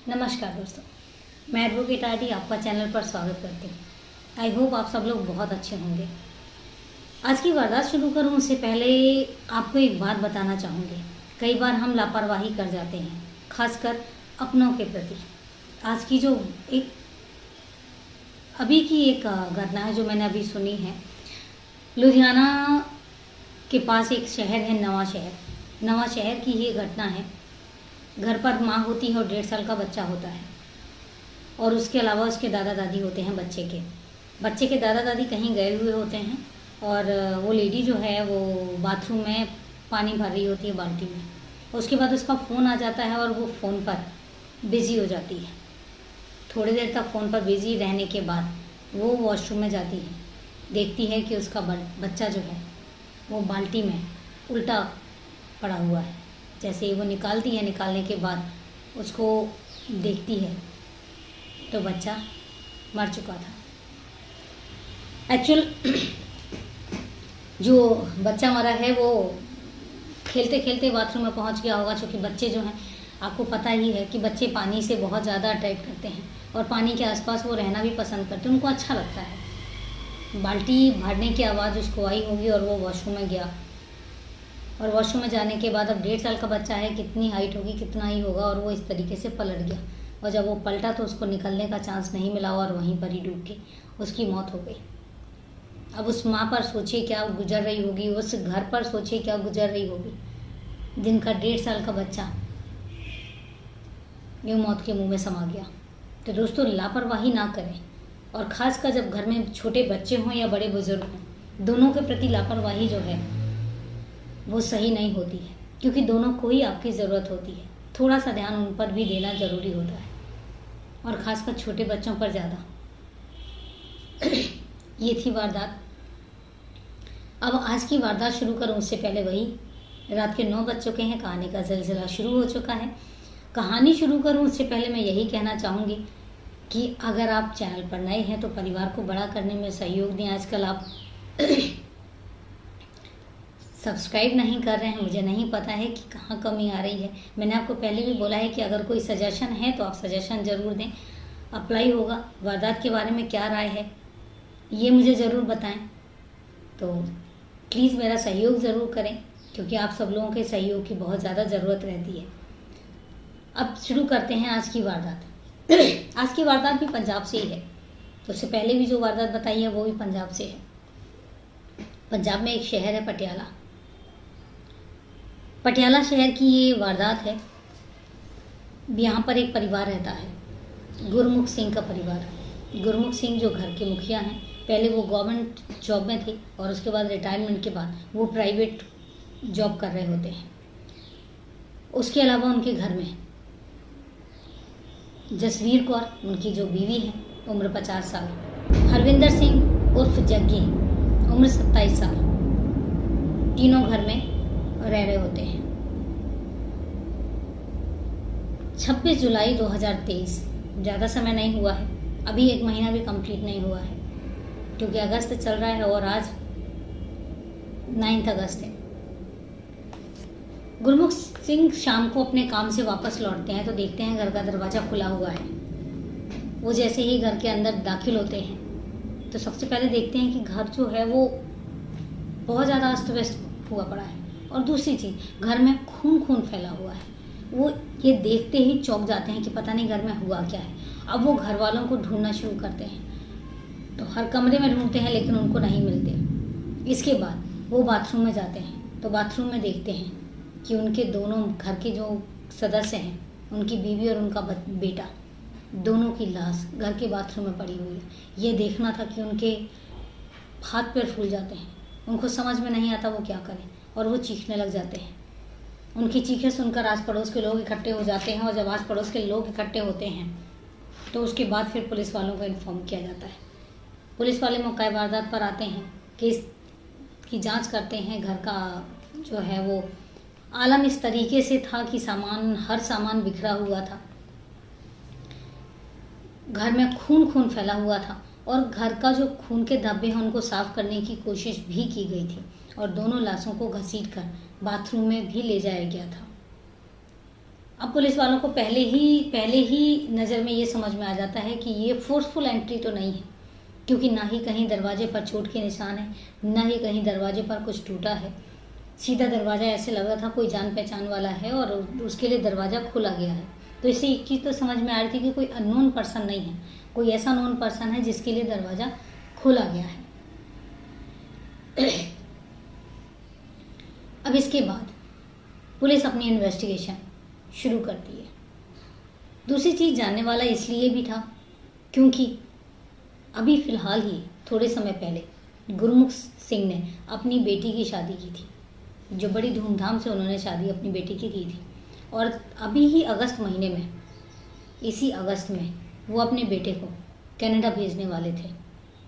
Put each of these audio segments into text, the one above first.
नमस्कार दोस्तों, मैं एडवोकेट आरडी आपका चैनल पर स्वागत करती हूँ। आई होप आप सब लोग बहुत अच्छे होंगे। आज की वारदात शुरू करूँ उससे पहले आपको एक बात बताना चाहूँगी। कई बार हम लापरवाही कर जाते हैं, खासकर अपनों के प्रति। आज की जो अभी की एक घटना है जो मैंने अभी सुनी है, लुधियाना के पास एक शहर है नवा शहर की ये घटना है। घर पर माँ होती है और 1.5 साल का बच्चा होता है और उसके अलावा उसके दादा दादी होते हैं। बच्चे के दादा दादी कहीं गए हुए होते हैं और वो लेडी जो है वो बाथरूम में पानी भर रही होती है बाल्टी में। उसके बाद उसका फ़ोन आ जाता है और वो फ़ोन पर बिज़ी हो जाती है। थोड़ी देर तक फ़ोन पर बिज़ी रहने के बाद वो वॉशरूम में जाती है, देखती है कि उसका बच्चा जो है वो बाल्टी में उल्टा पड़ा हुआ है। जैसे ही वो निकालती है, निकालने के बाद उसको देखती है तो बच्चा मर चुका था। एक्चुअल जो बच्चा मरा है वो खेलते खेलते बाथरूम में पहुंच गया होगा। क्योंकि बच्चे जो हैं, आपको पता ही है कि बच्चे पानी से बहुत ज़्यादा अट्रैक्ट करते हैं और पानी के आसपास वो रहना भी पसंद करते हैं, उनको अच्छा लगता है। बाल्टी भरने की आवाज़ उसको आई होगी और वो वॉशरूम में गया। और वॉशरूम में जाने के बाद अब 1.5 साल का बच्चा है, कितनी हाइट होगी, कितना ही होगा, और वो इस तरीके से पलट गया। और जब वो पलटा तो उसको निकलने का चांस नहीं मिला और वहीं पर ही डूब के उसकी मौत हो गई। अब उस माँ पर सोचिए क्या गुजर रही होगी, उस घर पर सोचिए क्या गुजर रही होगी जिनका 1.5 साल का बच्चा यूँ मौत के मुंह में समा गया। तो दोस्तों, लापरवाही ना करें, और ख़ासकर जब घर में छोटे बच्चे हों या बड़े बुजुर्ग हों, दोनों के प्रति लापरवाही जो है वो सही नहीं होती है। क्योंकि दोनों को ही आपकी ज़रूरत होती है। थोड़ा सा ध्यान उन पर भी देना ज़रूरी होता है, और ख़ासकर छोटे बच्चों पर ज़्यादा। ये थी वारदात। अब आज की वारदात शुरू करूँ उससे पहले वही रात के 9 बज चुके हैं, कहानी का सिलसिला शुरू हो चुका है। कहानी शुरू करूँ उससे पहले मैं यही कहना चाहूँगी कि अगर आप चैनल पर नए हैं तो परिवार को बड़ा करने में सहयोग दें। आजकल आप सब्सक्राइब नहीं कर रहे हैं, मुझे नहीं पता है कि कहाँ कमी आ रही है। मैंने आपको पहले भी बोला है कि अगर कोई सजेशन है तो आप सजेशन ज़रूर दें, अप्लाई होगा। वारदात के बारे में क्या राय है ये मुझे ज़रूर बताएं। तो प्लीज़ मेरा सहयोग ज़रूर करें, क्योंकि आप सब लोगों के सहयोग की बहुत ज़्यादा ज़रूरत रहती है। अब शुरू करते हैं आज की वारदात। आज की वारदात भी पंजाब से ही है। तो उससे पहले भी जो वारदात बताई है वो भी पंजाब से है। पंजाब में एक शहर है पटियाला शहर की ये वारदात है। यहाँ पर एक परिवार रहता है, गुरमुख सिंह का परिवार। गुरमुख सिंह जो घर के मुखिया हैं, पहले वो गवर्नमेंट जॉब में थे और उसके बाद रिटायरमेंट के बाद वो प्राइवेट जॉब कर रहे होते हैं। उसके अलावा उनके घर में जसवीर कौर, उनकी जो बीवी है, उम्र 50 साल, हरविंदर सिंह उर्फ जग्गी, उम्र 27 साल, तीनों घर में रह रहे होते हैं। 26 जुलाई 2023, ज़्यादा समय नहीं हुआ है, अभी 1 महीना भी कंप्लीट नहीं हुआ है, क्योंकि अगस्त चल रहा है और आज 9 अगस्त है। गुरमुख सिंह शाम को अपने काम से वापस लौटते हैं तो देखते हैं घर का दरवाज़ा खुला हुआ है। वो जैसे ही घर के अंदर दाखिल होते हैं तो सबसे पहले देखते हैं कि घर जो है वो बहुत ज़्यादा अस्त व्यस्त हुआ पड़ा है, और दूसरी चीज़, घर में खून फैला हुआ है। वो ये देखते ही चौंक जाते हैं कि पता नहीं घर में हुआ क्या है। अब वो घर वालों को ढूंढना शुरू करते हैं, तो हर कमरे में ढूंढते हैं लेकिन उनको नहीं मिलते। इसके बाद वो बाथरूम में जाते हैं तो बाथरूम में देखते हैं कि उनके दोनों घर के जो सदस्य हैं, उनकी बीवी और उनका बेटा, दोनों की लाश घर के बाथरूम में पड़ी हुई है। ये देखना था कि उनके हाथ पैर फूल जाते हैं, उनको समझ में नहीं आता वो क्या करें, और वो चीखने लग जाते हैं। उनकी चीखें सुनकर आस पड़ोस के लोग इकट्ठे हो जाते हैं, और जब आस पड़ोस के लोग इकट्ठे होते हैं तो उसके बाद फिर पुलिस वालों को इन्फॉर्म किया जाता है। पुलिस वाले मौका वारदात पर आते हैं, केस की जांच करते हैं। घर का जो है वो आलम इस तरीके से था कि हर सामान बिखरा हुआ था, घर में खून फैला हुआ था, और घर का जो खून के धब्बे हैं उनको साफ करने की कोशिश भी की गई थी, और दोनों लाशों को घसीटकर बाथरूम में भी ले जाया गया था। अब पुलिस वालों को पहले ही नज़र में ये समझ में आ जाता है कि ये फोर्सफुल एंट्री तो नहीं है, क्योंकि ना ही कहीं दरवाजे पर चोट के निशान है, ना ही कहीं दरवाजे पर कुछ टूटा है। सीधा दरवाज़ा ऐसे लग रहा था कोई जान पहचान वाला है और उसके लिए दरवाज़ा खुला गया है। तो इससे एक चीज़ तो समझ में आ रही थी कि कोई अननोन पर्सन नहीं है, कोई ऐसा नोन पर्सन है जिसके लिए दरवाज़ा खोला गया है। अब इसके बाद पुलिस अपनी इन्वेस्टिगेशन शुरू करती है। दूसरी चीज़ जानने वाला इसलिए भी था क्योंकि अभी फ़िलहाल ही थोड़े समय पहले गुरमुख सिंह ने अपनी बेटी की शादी की थी, जो बड़ी धूमधाम से उन्होंने शादी अपनी बेटी की थी। और अभी ही अगस्त महीने में, इसी अगस्त में वो अपने बेटे को कनाडा भेजने वाले थे।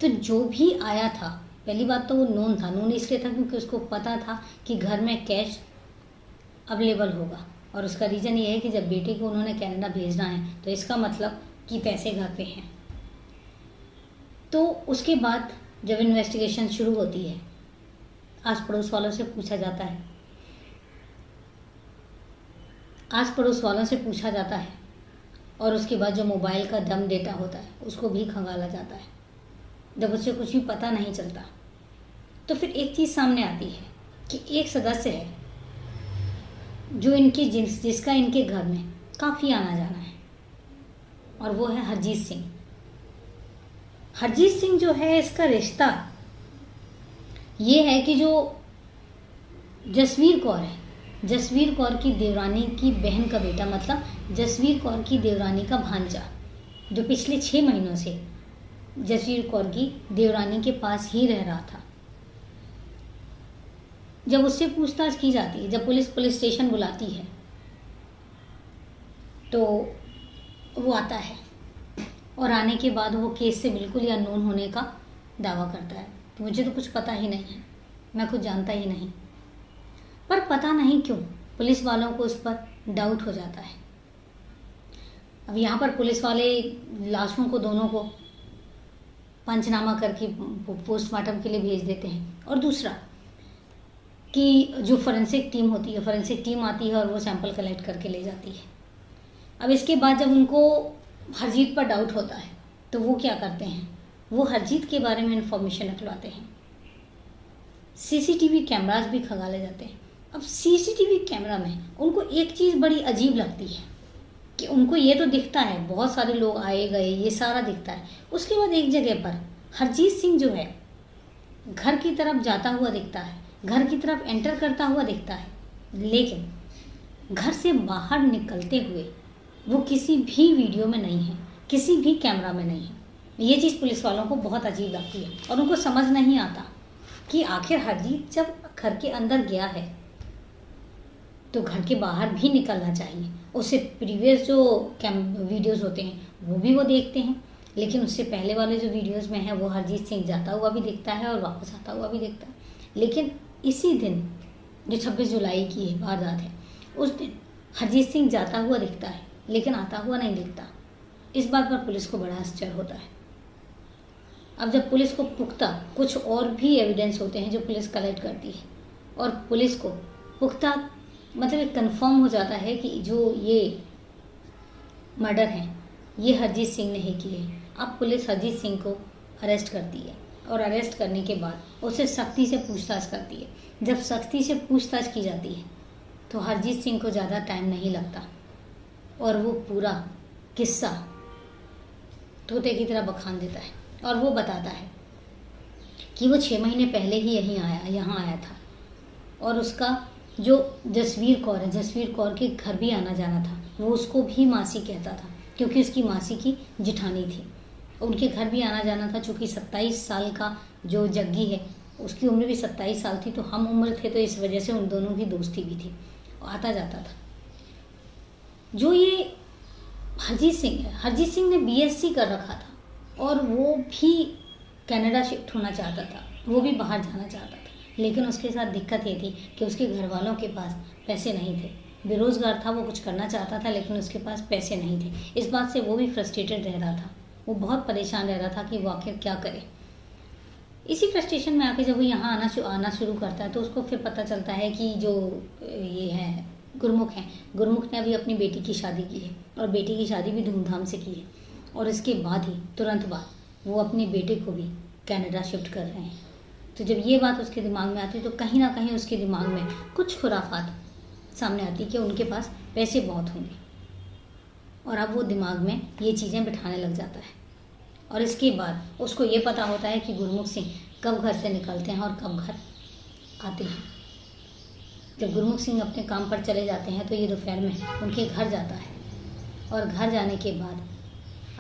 तो जो भी आया था, पहली बात तो वो नोन इसलिए था क्योंकि उसको पता था कि घर में कैश अवेलेबल होगा, और उसका रीज़न ये है कि जब बेटे को उन्होंने कनाडा भेजना है तो इसका मतलब कि पैसे घर पे हैं। तो उसके बाद जब इन्वेस्टिगेशन शुरू होती है, आस पड़ोस वालों से पूछा जाता है, और उसके बाद जो मोबाइल का डम डेटा होता है उसको भी खंगाला जाता है। जब उससे कुछ भी पता नहीं चलता तो फिर एक चीज़ सामने आती है कि एक सदस्य है जो जिसका इनके घर में काफ़ी आना जाना है, और वो है हरजीत सिंह। हरजीत सिंह जो है, इसका रिश्ता ये है कि जो जसवीर कौर है, जसवीर कौर की देवरानी की बहन का बेटा, मतलब जसवीर कौर की देवरानी का भांजा, जो पिछले 6 महीनों से जसवीर कौर की देवरानी के पास ही रह रहा था। जब उससे पूछताछ की जाती है, जब पुलिस स्टेशन बुलाती है तो वो आता है, और आने के बाद वो केस से बिल्कुल ही अननोन होने का दावा करता है। तो मुझे तो कुछ पता ही नहीं है, मैं कुछ जानता ही नहीं। पर पता नहीं क्यों पुलिस वालों को उस पर डाउट हो जाता है। अब यहाँ पर पुलिस वाले लाशों को, दोनों को पंचनामा करके पोस्टमार्टम के लिए भेज देते हैं। और दूसरा कि जो फोरेंसिक टीम होती है, फोरेंसिक टीम आती है और वो सैंपल कलेक्ट करके ले जाती है। अब इसके बाद जब उनको हरजीत पर डाउट होता है तो वो क्या करते हैं, वो हरजीत के बारे में इंफॉर्मेशन निकलवाते हैं। सीसीटीवी कैमरास भी खंगाले जाते हैं। अब सीसीटीवी कैमरा में उनको एक चीज़ बड़ी अजीब लगती है कि उनको ये तो दिखता है बहुत सारे लोग आए गए, ये सारा दिखता है। उसके बाद एक जगह पर हरजीत सिंह जो है घर की तरफ जाता हुआ दिखता है, घर की तरफ एंटर करता हुआ दिखता है, लेकिन घर से बाहर निकलते हुए वो किसी भी वीडियो में नहीं है, किसी भी कैमरा में नहीं है। ये चीज़ पुलिस वालों को बहुत अजीब लगती है और उनको समझ नहीं आता कि आखिर हरजीत जब घर के अंदर गया है तो घर के बाहर भी निकलना चाहिए। उससे प्रीवियस जो वीडियोस होते हैं वो भी वो देखते हैं, लेकिन उससे पहले वाले जो वीडियोस में है वो हरजीत सिंह जाता हुआ भी दिखता है और वापस आता हुआ भी दिखता है। लेकिन इसी दिन जो 26 जुलाई की वारदात है, उस दिन हरजीत सिंह जाता हुआ दिखता है लेकिन आता हुआ नहीं दिखता। इस बात पर पुलिस को बड़ा आश्चर्य होता है। अब जब पुलिस को पुख्ता कुछ और भी एविडेंस होते हैं जो पुलिस कलेक्ट करती है, और पुलिस को पुख्ता मतलब कंफर्म हो जाता है कि जो ये मर्डर है ये हरजीत सिंह ने ही किए हैं। अब पुलिस हरजीत सिंह को अरेस्ट करती है, और अरेस्ट करने के बाद उसे सख्ती से पूछताछ करती है। जब सख्ती से पूछताछ की जाती है तो हरजीत सिंह को ज़्यादा टाइम नहीं लगता और वो पूरा किस्सा तोते की तरह बखान देता है, और वो बताता है कि वो 6 महीने पहले ही यहाँ आया था, और उसका जो जसवीर कौर है, जसवीर कौर के घर भी आना जाना था। वो उसको भी मासी कहता था क्योंकि उसकी मासी की जिठानी थी। उनके घर भी आना जाना था। चूँकि 27 साल का जो जग्गी है उसकी उम्र भी 27 साल थी, तो हम उम्र थे, तो इस वजह से उन दोनों की दोस्ती भी थी, आता जाता था। जो ये हरजीत सिंह है, हरजीत सिंह ने बीएससी कर रखा था और वो भी कनाडा शिफ्ट होना चाहता था, वो भी बाहर जाना चाहता था। लेकिन उसके साथ दिक्कत ये थी कि उसके घर वालों के पास पैसे नहीं थे, बेरोज़गार था, वो कुछ करना चाहता था लेकिन उसके पास पैसे नहीं थे। इस बात से वो भी फ्रस्ट्रेटेड रह रहा था, वो बहुत परेशान रह रहा था कि वो आखिर क्या करे। इसी फ्रस्ट्रेशन में आके जब वो यहाँ आना शुरू करता है तो उसको फिर पता चलता है कि जो ये है गुरमुख हैं। गुरमुख ने अभी अपनी बेटी की शादी की है और बेटी की शादी भी धूमधाम से की है, और इसके बाद ही तुरंत बाद वो अपने बेटे को भी कनाडा शिफ्ट कर रहे हैं। तो जब ये बात उसके दिमाग में आती है तो कहीं ना कहीं उसके दिमाग में कुछ खुराफात सामने आती कि उनके पास पैसे बहुत होंगे, और अब वो दिमाग में ये चीज़ें बिठाने लग जाता है। और इसके बाद उसको ये पता होता है कि गुरमुख सिंह कब घर से निकलते हैं और कब घर आते हैं। जब गुरमुख सिंह अपने काम पर चले जाते हैं तो ये दोपहर में उनके घर जाता है, और घर जाने के बाद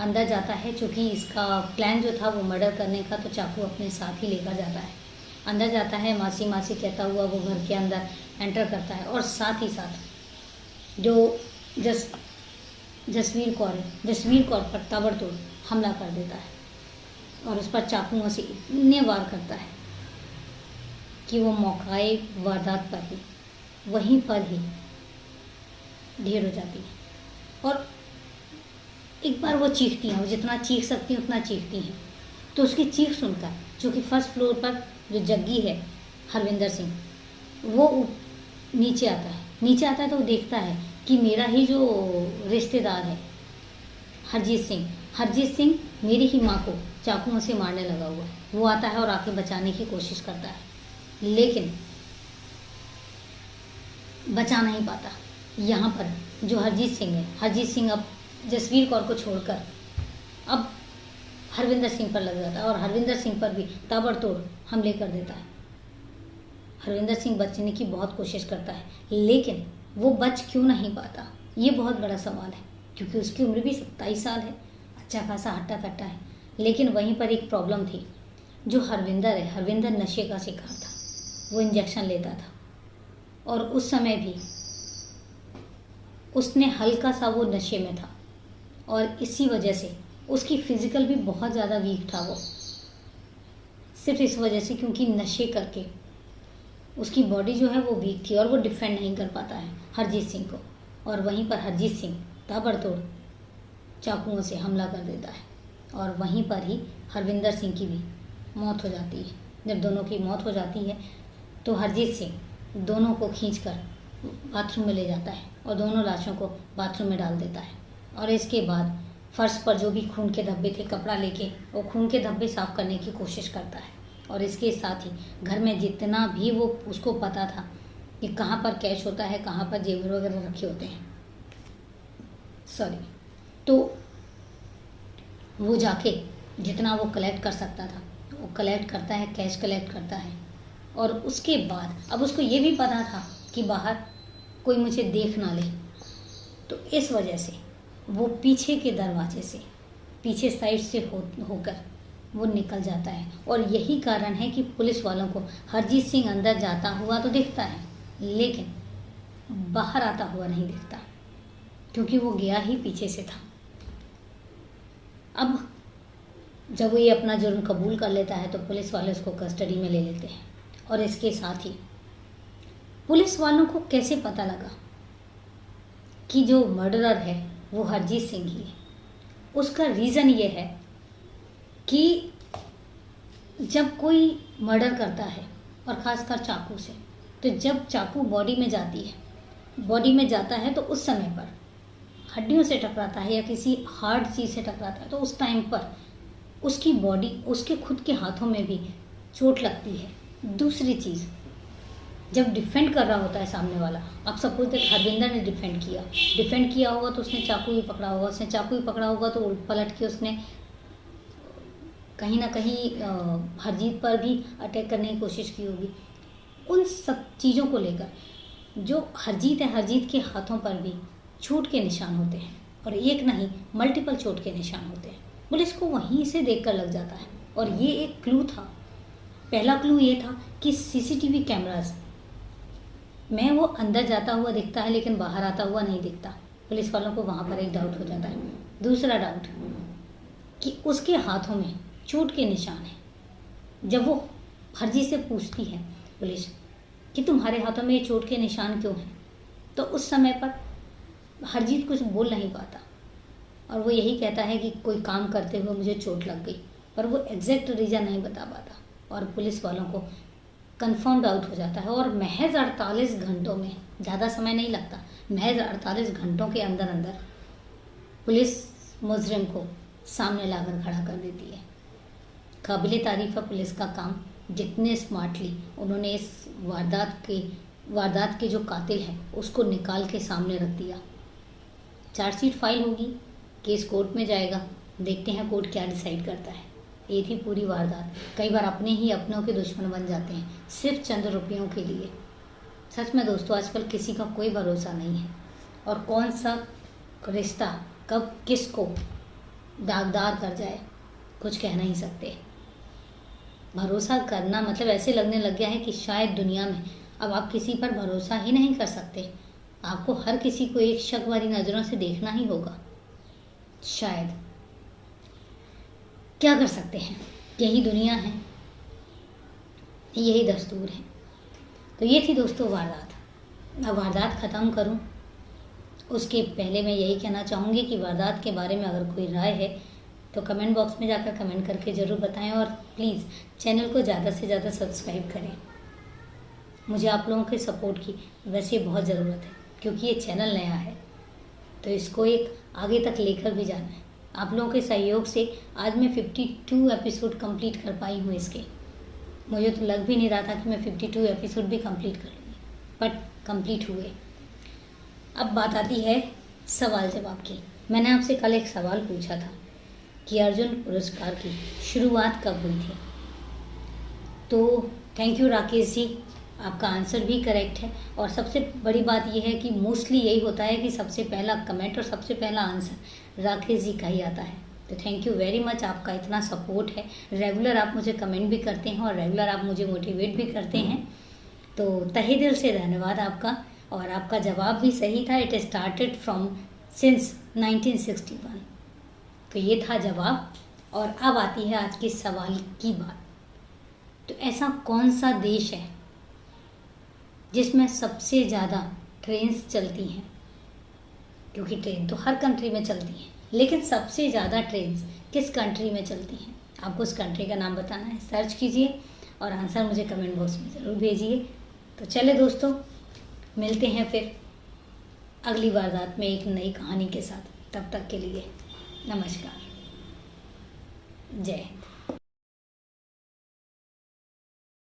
अंदर जाता है। चूँकि इसका प्लान जो था वो मर्डर करने का, तो चाकू अपने साथ ही लेकर जाता है। अंदर जाता है, मासी मासी कहता हुआ वो घर के अंदर एंटर करता है, और साथ ही साथ जो जसवीर कौर पर ताबड़तोड़ हमला कर देता है, और उस पर चाकुओं से इतने वार करता है कि वो मौकाए वारदात पर ही वहीं पर ही ढेर हो जाती है। और एक बार वो चीखती हैं, वो जितना चीख सकती हैं उतना चीखती हैं। तो उसकी चीख सुनकर, चूँकि फर्स्ट फ्लोर पर जो जग्गी है हरविंदर सिंह, वो नीचे आता है तो वो देखता है कि मेरा ही जो रिश्तेदार है हरजीत सिंह मेरी ही माँ को चाकुओं से मारने लगा हुआ है। वो आता है और आके बचाने की कोशिश करता है, लेकिन बचा नहीं पाता। यहाँ पर जो हरजीत सिंह अब जसवीर कौर को छोड़कर अब हरविंदर सिंह पर लग जाता है, और हरविंदर सिंह पर भी ताबड़तोड़ हमले कर देता है। हरविंदर सिंह बचने की बहुत कोशिश करता है, लेकिन वो बच क्यों नहीं पाता, ये बहुत बड़ा सवाल है, क्योंकि उसकी उम्र भी 27 साल है, अच्छा खासा हट्टा कट्टा है। लेकिन वहीं पर एक प्रॉब्लम थी। जो हरविंदर नशे का शिकार था, वो इंजेक्शन लेता था, और उस समय भी उसने हल्का सा वो नशे में था, और इसी वजह से उसकी फिजिकल भी बहुत ज़्यादा वीक था। वो सिर्फ इस वजह से क्योंकि नशे करके उसकी बॉडी जो है वो वीक थी, और वो डिफेंड नहीं कर पाता है हरजीत सिंह को। और वहीं पर हरजीत सिंह ताबड़तोड़ चाकुओं से हमला कर देता है, और वहीं पर ही हरविंदर सिंह की भी मौत हो जाती है। जब दोनों की मौत हो जाती है तो हरजीत सिंह दोनों को खींचकर बाथरूम में ले जाता है, और दोनों लाशों को बाथरूम में डाल देता है। और इसके बाद फर्श पर जो भी खून के धब्बे थे, कपड़ा लेके वो खून के धब्बे साफ करने की कोशिश करता है। और इसके साथ ही घर में जितना भी वो उसको पता था कि कहाँ पर कैश होता है, कहाँ पर जेवर वगैरह रखे होते हैं, तो वो जाके जितना वो कलेक्ट कर सकता था वो कलेक्ट करता है, कैश कलेक्ट करता है। और उसके बाद अब उसको ये भी पता था कि बाहर कोई मुझे देख ना ले, तो इस वजह से वो पीछे के दरवाजे से, पीछे साइड से होकर वो निकल जाता है। और यही कारण है कि पुलिस वालों को हरजीत सिंह अंदर जाता हुआ तो दिखता है, लेकिन बाहर आता हुआ नहीं दिखता, क्योंकि वो गया ही पीछे से था। अब जब वो ये अपना जुर्म कबूल कर लेता है तो पुलिस वाले उसको कस्टडी में ले लेते हैं। और इसके साथ ही पुलिस वालों को कैसे पता लगा कि जो मर्डरर है वो हरजीत सिंह ही है, उसका रीज़न ये है कि जब कोई मर्डर करता है और ख़ासकर चाकू से, तो जब चाकू बॉडी में जाता है तो उस समय पर हड्डियों से टकराता है या किसी हार्ड चीज़ से टकराता है, तो उस टाइम पर उसकी बॉडी, उसके खुद के हाथों में भी चोट लगती है। दूसरी चीज़, जब डिफेंड कर रहा होता है सामने वाला, आप सपोज दैट हरविंदर ने डिफेंड किया होगा तो उसने चाकू ही पकड़ा होगा, तो उल्ट पलट के उसने कहीं ना कहीं हरजीत पर भी अटैक करने की कोशिश की होगी। उन सब चीज़ों को लेकर जो हरजीत है, हरजीत के हाथों पर भी चोट के निशान होते हैं, और एक नहीं मल्टीपल चोट के निशान होते हैं। पुलिस को वहीं से देखकर लग जाता है। और ये एक क्लू था। पहला क्लू ये था कि सीसीटीवी कैमरास में वो अंदर जाता हुआ दिखता है, लेकिन बाहर आता हुआ नहीं दिखता। पुलिस वालों को वहाँ पर एक डाउट हो जाता है। दूसरा डाउट कि उसके हाथों में चोट के निशान हैं। जब वो हरजीत से पूछती है पुलिस कि तुम्हारे हाथों में ये चोट के निशान क्यों हैं, तो उस समय पर हरजीत कुछ बोल नहीं पाता, और वो यही कहता है कि कोई काम करते हुए मुझे चोट लग गई, पर वो एग्जैक्ट रीज़न नहीं बता पाता। और पुलिस वालों को कंफर्म्ड आउट हो जाता है और महज 48 घंटों में, ज़्यादा समय नहीं लगता, महज 48 घंटों के अंदर अंदर पुलिस मुजरिम को सामने लाकर खड़ा कर देती है। काबिले तारीफ़ है पुलिस का काम, जितने स्मार्टली उन्होंने इस वारदात के जो कातिल है उसको निकाल के सामने रख दिया। चार्जशीट फाइल होगी, केस कोर्ट में जाएगा, देखते हैं कोर्ट क्या डिसाइड करता है। ये थी पूरी वारदात। कई बार अपने ही अपनों के दुश्मन बन जाते हैं सिर्फ चंद रुपयों के लिए। सच में दोस्तों, आजकल किसी का कोई भरोसा नहीं है और कौन सा रिश्ता कब किसको दागदार कर जाए कुछ कह नहीं सकते। भरोसा करना मतलब ऐसे लगने लग गया है कि शायद दुनिया में अब आप किसी पर भरोसा ही नहीं कर सकते। आपको हर किसी को एक शक वाली नज़रों से देखना ही होगा। शायद क्या कर सकते हैं, यही दुनिया है, यही दस्तूर है। तो ये थी दोस्तों वारदात। अब वारदात ख़त्म करूं उसके पहले मैं यही कहना चाहूँगी कि वारदात के बारे में अगर कोई राय है तो कमेंट बॉक्स में जाकर कमेंट करके ज़रूर बताएं और प्लीज़ चैनल को ज़्यादा से ज़्यादा सब्सक्राइब करें। मुझे आप लोगों के सपोर्ट की वैसे बहुत ज़रूरत है क्योंकि ये चैनल नया है, तो इसको एक आगे तक लेकर भी जाना है। आप लोगों के सहयोग से आज मैं 52 एपिसोड कंप्लीट कर पाई हूँ इसके। मुझे तो लग भी नहीं रहा था कि मैं 52 एपिसोड भी कंप्लीट कर लूँगी, बट कंप्लीट हुए। अब बात आती है सवाल जवाब की। मैंने आपसे कल एक सवाल पूछा था कि अर्जुन पुरस्कार की शुरुआत कब हुई थी। तो थैंक यू राकेश जी, आपका आंसर भी करेक्ट है। और सबसे बड़ी बात यह है कि मोस्टली यही होता है कि सबसे पहला कमेंट और सबसे पहला आंसर राकेश जी का ही आता है। तो थैंक यू वेरी मच, आपका इतना सपोर्ट है। रेगुलर आप मुझे कमेंट भी करते हैं और रेगुलर आप मुझे मोटिवेट भी करते हैं, तो तहे दिल से धन्यवाद आपका। और आपका जवाब भी सही था, इट स्टार्टेड फ्रॉम सिंस 1961। तो ये था जवाब। और अब आती है आज के सवाल की बात। तो ऐसा कौन सा देश है जिसमें सबसे ज़्यादा ट्रेन्स चलती हैं? क्योंकि ट्रेन तो हर कंट्री में चलती हैं, लेकिन सबसे ज़्यादा ट्रेन्स किस कंट्री में चलती हैं? आपको उस कंट्री का नाम बताना है। सर्च कीजिए और आंसर मुझे कमेंट बॉक्स में ज़रूर भेजिए। तो चले दोस्तों, मिलते हैं फिर अगली वारदात में एक नई कहानी के साथ। तब तक के लिए नमस्कार, जय हिंद।